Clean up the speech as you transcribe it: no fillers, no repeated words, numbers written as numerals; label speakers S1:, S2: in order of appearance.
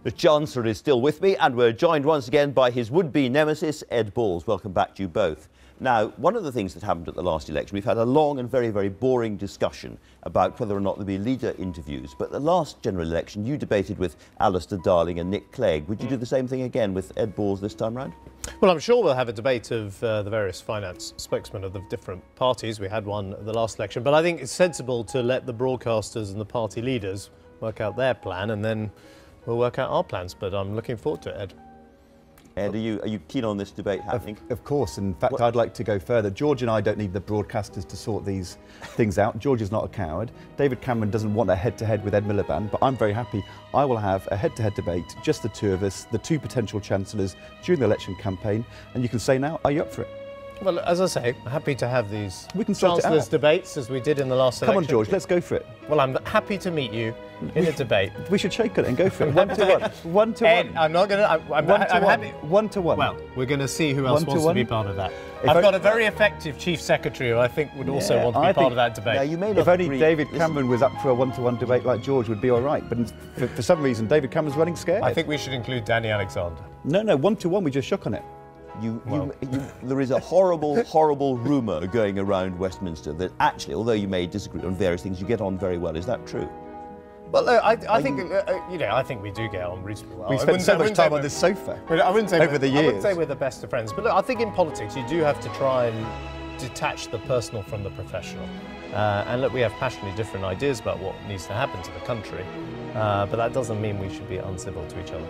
S1: The Chancellor is still with me, and we're joined once again by his would-be nemesis, Ed Balls. Welcome back to you both. Now, one of the things that happened at the last election, we've had a long and very, very boring discussion about whether or not there'll be leader interviews. But the last general election, you debated with Alistair Darling and Nick Clegg. Would you do the same thing again with Ed Balls this time round?
S2: Well, I'm sure we'll have a debate of the various finance spokesmen of the different parties. We had one at the last election. But I think it's sensible to let the broadcasters and the party leaders work out their plan, and then we'll work out our plans. But I'm looking forward to it, Ed.
S1: Ed, are you keen on this debate happening?
S3: Of course. In fact, I'd like to go further. George and I don't need the broadcasters to sort these things out. George is not a coward. David Cameron doesn't want a head-to-head with Ed Miliband, but I'm very happy. I will have a head-to-head debate, just the two of us, the two potential chancellors during the election campaign, and you can say now, are you up for it?
S2: Well, as I say, I'm happy to have these
S3: we can sort
S2: chancellors' debates as we did in the last election.
S3: Come on, George, let's go for it.
S2: Well, I'm happy to meet you in a debate.
S3: We should shake it and go for it. 1 to 1. 1 to 1.
S2: Ed, I'm not going to... I'm
S3: 1 to 1.
S2: happy.
S3: 1 to 1.
S2: Well, we're going to see who else wants to be part of that. I've got a very effective chief secretary who I think would also want to be part of that debate.
S1: Now, you may not
S3: if only
S1: agree.
S3: David Cameron was up for a 1-to-1 debate like George would be all right. But for some reason, David Cameron's running scared.
S2: I think we should include Danny Alexander.
S3: No, 1-to-1, we just shook on it.
S1: There is a horrible, horrible rumour going around Westminster that actually, although you may disagree on various things, you get on very well. Is that true?
S2: Well, I think I think we do get on reasonably well.
S3: We spent so much time on this sofa over the years.
S2: I wouldn't say we're the best of friends, but look, I think in politics you do have to try and detach the personal from the professional. And look, we have passionately different ideas about what needs to happen to the country, but that doesn't mean we should be uncivil to each other.